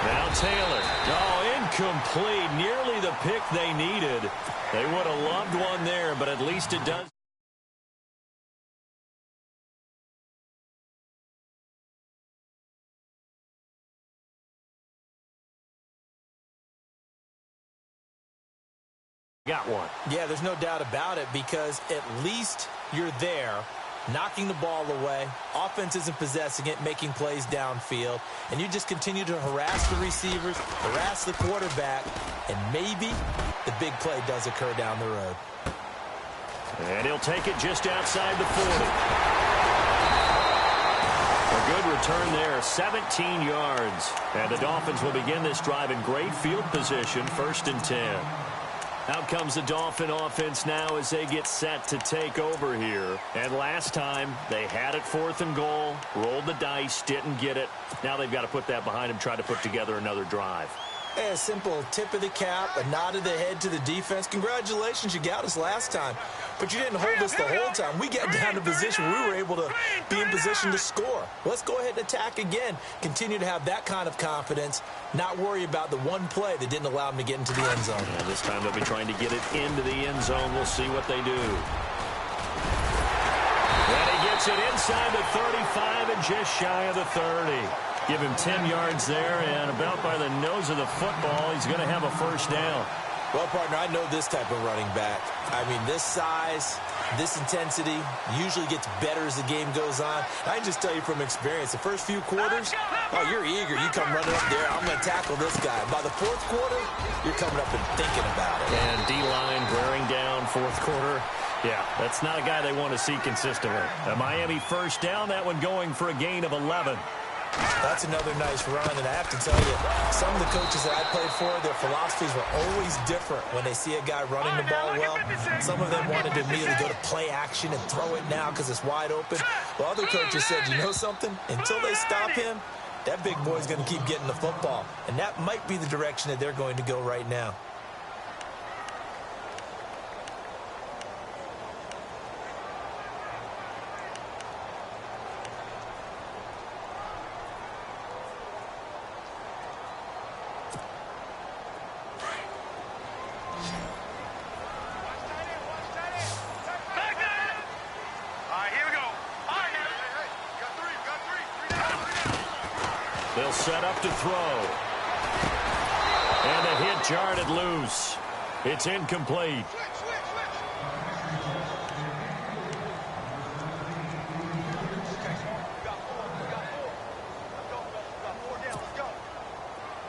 Now Taylor. Oh, incomplete. Nearly the pick they needed. They would have loved one there, but at least it does. Got one. Yeah, there's no doubt about it because at least you're there, knocking the ball away. Offense isn't possessing it, making plays downfield. And you just continue to harass the receivers, harass the quarterback, and maybe the big play does occur down the road. And he'll take it just outside the 40. A good return there, 17 yards. And the Dolphins will begin this drive in great field position, 1st and 10. Out comes the Dolphin offense now as they get set to take over here. And last time, they had it 4th and goal, rolled the dice, didn't get it. Now they've got to put that behind them, try to put together another drive. A simple tip of the cap, a nod of the head to the defense. Congratulations, you got us last time. But you didn't hold us the whole time. We got down to position where we were able to be in position to score. Let's go ahead and attack again. Continue to have that kind of confidence. Not worry about the one play that didn't allow them to get into the end zone. Yeah, this time they'll be trying to get it into the end zone. We'll see what they do. And he gets it inside the 35 and just shy of the 30. Give him 10 yards there, and about by the nose of the football, he's going to have a 1st down. Well, partner, I know this type of running back. I mean, this size, This intensity usually gets better as the game goes on. I can just tell you from experience, the first few quarters, oh, you're eager. You come running up there, I'm going to tackle this guy. By the fourth quarter, you're coming up and thinking about it. And D-line wearing down fourth quarter. Yeah, that's not a guy they want to see consistently. A Miami first down, that one going for a gain of 11. That's another nice run, and I have to tell you, some of the coaches that I played for, their philosophies were always different when they see a guy running the ball well. Some of them wanted to immediately go to play action and throw it now because it's wide open. Well, other coaches said, you know something? Until they stop him, that big boy's going to keep getting the football, and that might be the direction that they're going to go right now. They'll set up to throw. And the hit jarred it loose. It's incomplete.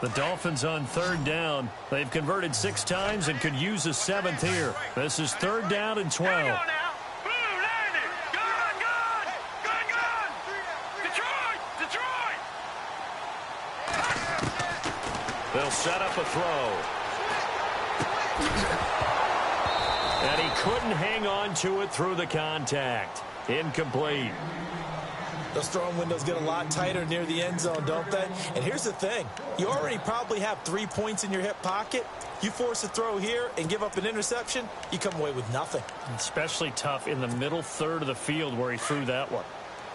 The Dolphins on third down. They've converted 6 times and could use a 7th here. This is third down and 12. They'll set up a throw. And he couldn't hang on to it through the contact. Incomplete. Those throwing windows get a lot tighter near the end zone, don't they? And here's the thing. You already probably have 3 points in your hip pocket. You force a throw here and give up an interception, you come away with nothing. Especially tough in the middle third of the field where he threw that one.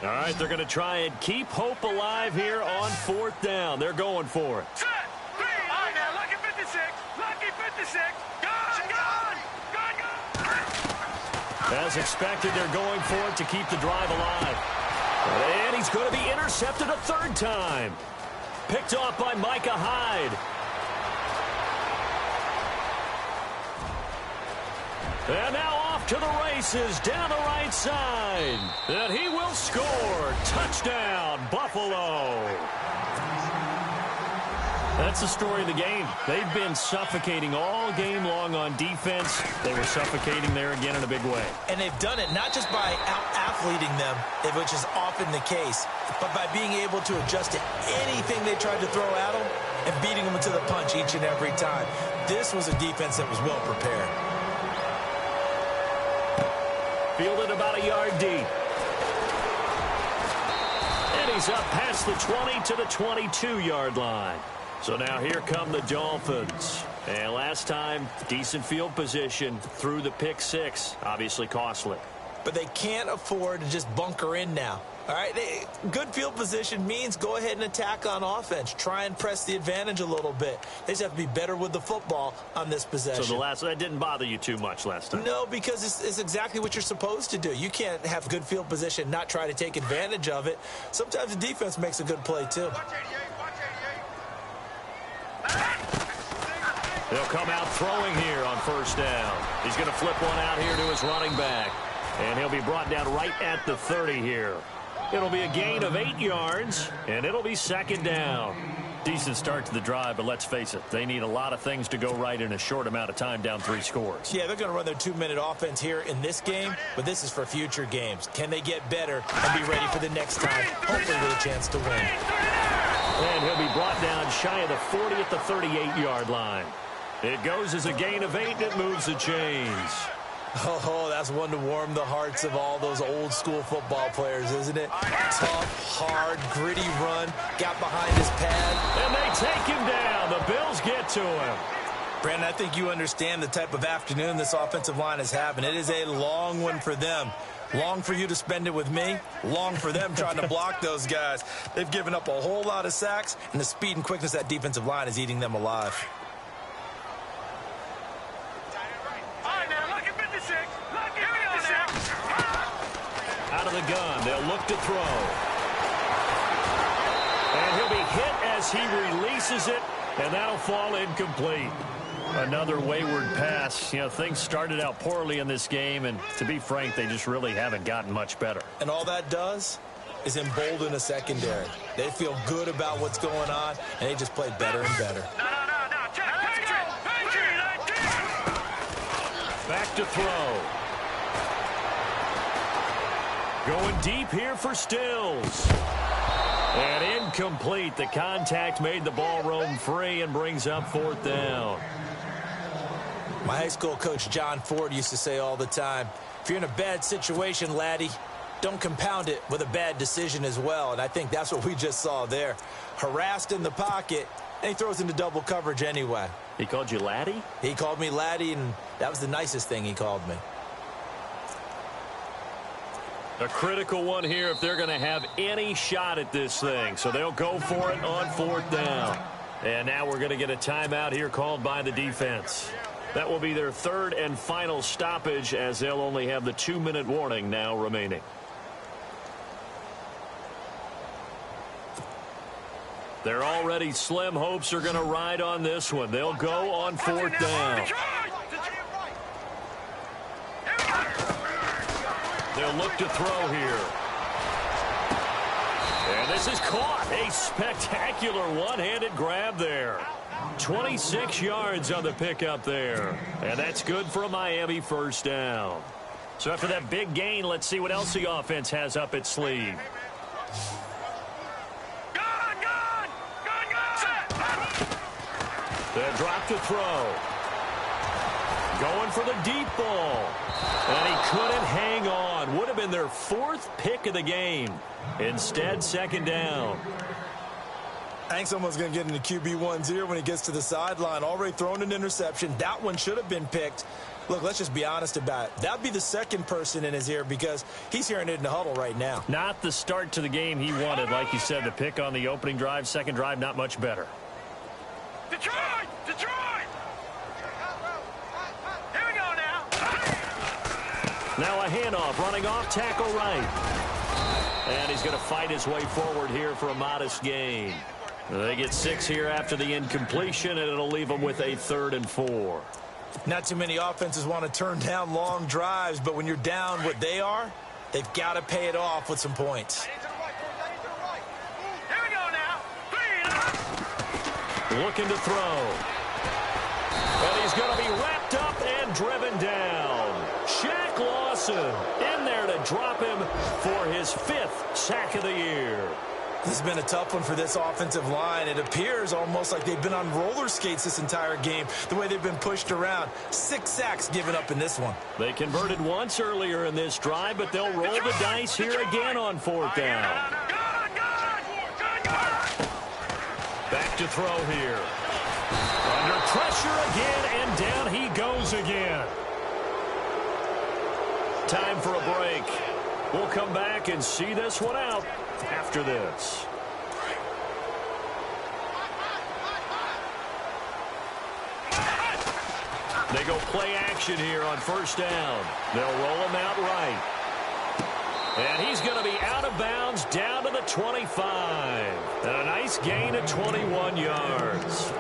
All right, they're going to try and keep hope alive here on fourth down. They're going for it. As expected, they're going for it to keep the drive alive. And he's going to be intercepted a third time. Picked off by Micah Hyde. And now off to the races down the right side. And he will score. Touchdown, Buffalo. That's the story of the game. They've been suffocating all game long on defense. They were suffocating there again in a big way. And they've done it not just by out-athleting them, which is often the case, but by being able to adjust to anything they tried to throw at them and beating them to the punch each and every time. This was a defense that was well prepared. Fielded about a yard deep. And he's up past the 20 to the 22-yard line. So now here come the Dolphins. And last time, decent field position through the pick six. Obviously costly. But they can't afford to just bunker in now. All right, good field position means go ahead and attack on offense. Try and press the advantage a little bit. They just have to be better with the football on this possession. So that didn't bother you too much last time? No, because it's exactly what you're supposed to do. You can't have good field position, not try to take advantage of it. Sometimes the defense makes a good play, too. They'll come out throwing here on first down. He's going to flip one out here to his running back. And he'll be brought down right at the 30 here. It'll be a gain of 8 yards, and it'll be second down. Decent start to the drive, but let's face it, they need a lot of things to go right in a short amount of time, down 3 scores. Yeah, they're going to run their 2-minute offense here in this game, but this is for future games. Can they get better and be ready for the next time, hopefully with a chance to win? And he'll be brought down shy of the 40 at the 38-yard line. It goes as a gain of 8, and it moves the chains. Oh, that's one to warm the hearts of all those old school football players, isn't it? Tough, hard, gritty run, got behind his pad. And they take him down. The Bills get to him. Brandon, I think you understand the type of afternoon this offensive line is having. It is a long one for them. Long for you to spend it with me. Long for them trying to block those guys. They've given up a whole lot of sacks, and the speed and quickness of that defensive line is eating them alive. Out of the gun, they'll look to throw. And he'll be hit as he releases it, and that'll fall incomplete. Another wayward pass. You know, things started out poorly in this game, and to be frank, they just really haven't gotten much better. And all that does is embolden a secondary. They feel good about what's going on, and they just play better and better. Back to throw. Going deep here for Stills. And incomplete. The contact made the ball roam free and brings up 4th down. My high school coach, John Ford, used to say all the time, if you're in a bad situation, laddie, don't compound it with a bad decision as well. And I think that's what we just saw there. Harassed in the pocket, and he throws into double coverage anyway. He called you laddie? He called me laddie, and that was the nicest thing he called me. A critical one here if they're going to have any shot at this thing. So they'll go for it on 4th down. And now we're going to get a timeout here called by the defense. That will be their 3rd and final stoppage, as they'll only have the 2-minute warning now remaining. Their already slim hopes are going to ride on this one. They'll go on 4th down. They'll look to throw here. And this is caught. A spectacular one-handed grab there. 26 yards on the pickup there. And that's good for a Miami 1st down. So after that big gain, let's see what else the offense has up its sleeve. They'll drop to throw. Going for the deep ball. And he couldn't hang on. Would have been their 4th pick of the game. Instead, 2nd down. I think someone's going to get into QB1's ear when he gets to the sideline. Already thrown an interception. That one should have been picked. Look, let's just be honest about it. That would be the 2nd person in his ear because he's hearing it in the huddle right now. Not the start to the game he wanted. Like you said, the pick on the opening drive, 2nd drive, not much better. Detroit! Detroit! Here we go now. Now a handoff, running off tackle right. And he's going to fight his way forward here for a modest gain. They get 6 here after the incompletion, and it'll leave them with a 3rd and 4. Not too many offenses want to turn down long drives, but when you're down what they are, they've got to pay it off with some points. Here we go now. Looking to throw. And he's going to be wrapped up and driven down. Shaq Lawson in there to drop him for his 5th sack of the year. This has been a tough one for this offensive line. It appears almost like they've been on roller skates this entire game, the way they've been pushed around. 6 sacks given up in this one. They converted once earlier in this drive, but they'll roll the dice here again on 4th down. Back to throw here. Under pressure again, and down he goes again. Time for a break. We'll come back and see this one out after this. They go play action here on 1st down. They'll roll him out right. And he's going to be out of bounds down to the 25. And a nice gain of 21 yards.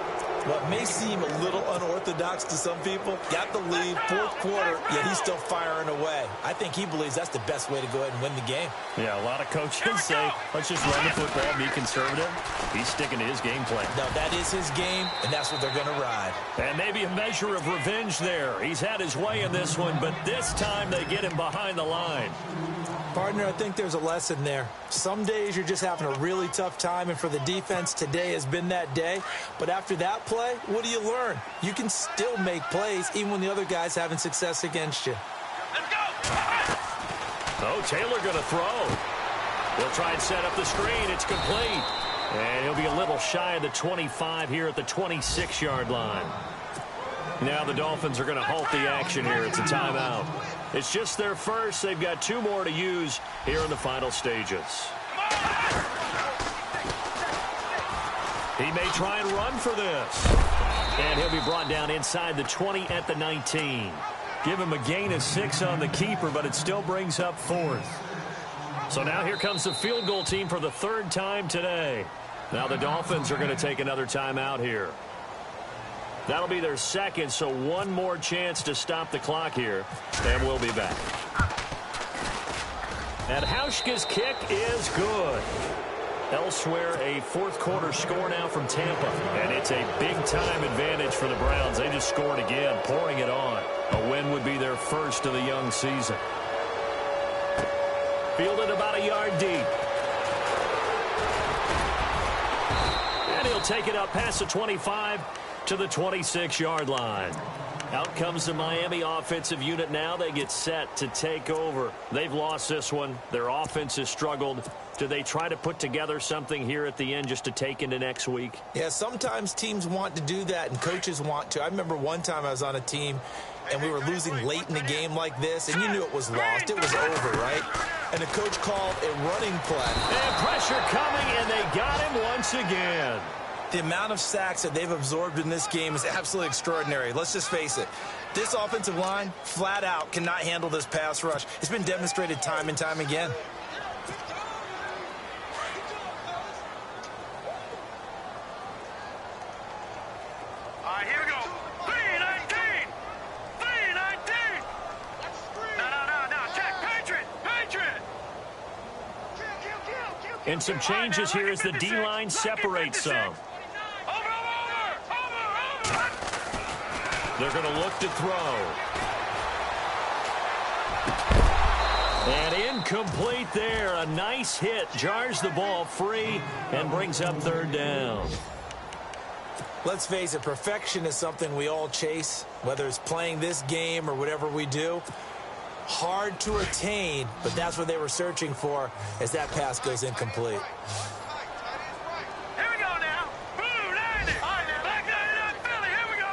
What may seem a little unorthodox to some people, got the lead, 4th quarter, yet he's still firing away. I think he believes that's the best way to go ahead and win the game. Yeah, a lot of coaches say, let's just run the football, be conservative. He's sticking to his game plan. No, that is his game, and that's what they're going to ride. And maybe a measure of revenge there. He's had his way in this one, but this time they get him behind the line. Partner, I think there's a lesson there. Some days you're just having a really tough time, and for the defense, today has been that day. But after that play, what do you learn? You can still make plays even when the other guy's having success against you. Let's go. Oh, Taylor going to throw. He'll try and set up the screen. It's complete. And he'll be a little shy of the 25 here at the 26-yard line. Now the Dolphins are going to halt the action here. It's a timeout. It's just their first. They've got 2 more to use here in the final stages. He may try and run for this. And he'll be brought down inside the 20 at the 19. Give him a gain of 6 on the keeper, but it still brings up 4th. So now here comes the field goal team for the 3rd time today. Now the Dolphins are going to take another timeout here. That'll be their second, so one more chance to stop the clock here, and we'll be back. And Hauschka's kick is good. Elsewhere, a fourth-quarter score now from Tampa, and it's a big-time advantage for the Browns. They just scored again, pouring it on. A win would be their first of the young season. Fielded about a yard deep. And he'll take it up past the 25 to the 26-yard line. Out comes the Miami offensive unit now. They get set to take over. They've lost this one. Their offense has struggled. Do they try to put together something here at the end just to take into next week? Yeah, sometimes teams want to do that and coaches want to. I remember one time I was on a team and we were losing late in the game like this, and you knew it was lost. It was over, right? And the coach called a running play. And pressure coming, and they got him once again. The amount of sacks that they've absorbed in this game is absolutely extraordinary. Let's just face it. This offensive line, flat out, cannot handle this pass rush. It's been demonstrated time and time again. All right, here we go. 319. 319. No. Check. Patriot. And some changes here as the D-line separates some. They're going to look to throw. And incomplete there. A nice hit. Jars the ball free and brings up third down. Let's face it, perfection is something we all chase, whether it's playing this game or whatever we do. Hard to attain, but that's what they were searching for as that pass goes incomplete. Here we go now. Blue 90. Black 99 Philly. Here we go.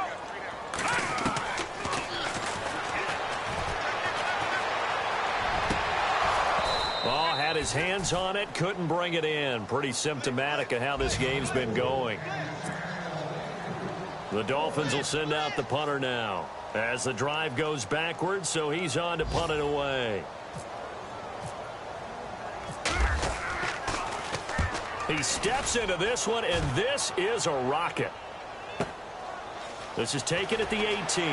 Oh, had his hands on it, couldn't bring it in. Pretty symptomatic of how this game's been going. The Dolphins will send out the punter now as the drive goes backwards, so he's on to punt it away. He steps into this one, and this is a rocket. This is taken at the 18.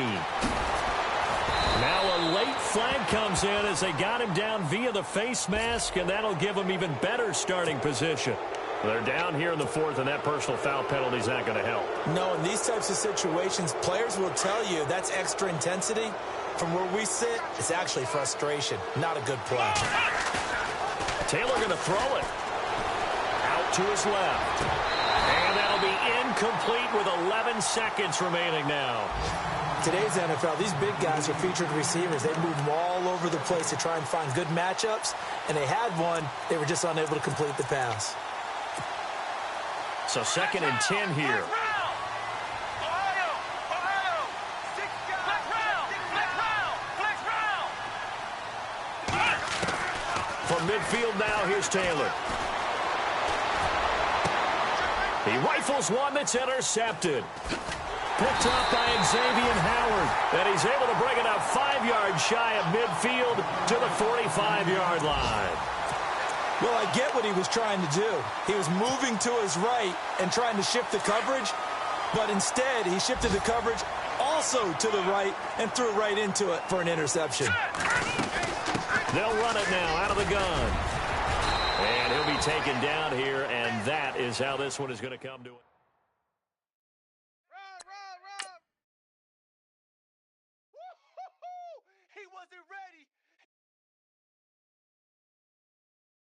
Now a late flag comes in as they got him down via the face mask, and that'll give him even better starting position. They're down here in the fourth, and that personal foul penalty is not going to help. No, in these types of situations, players will tell you that's extra intensity. From where we sit, it's actually frustration. Not a good play. Taylor going to throw it. Out to his left. And that'll be incomplete with 11 seconds remaining now. Today's NFL, these big guys are featured receivers. They move them all over the place to try and find good matchups, and they had one. They were just unable to complete the pass. So 2nd and 10 here. From midfield now, here's Taylor. He rifles one that's intercepted. Picked up by Xavier Howard. And he's able to bring it up 5 yards shy of midfield to the 45-yard line. Well, I get what he was trying to do. He was moving to his right and trying to shift the coverage, but instead he shifted the coverage also to the right and threw right into it for an interception. They'll run it now out of the gun. And he'll be taken down here, and that is how this one is going to come to it.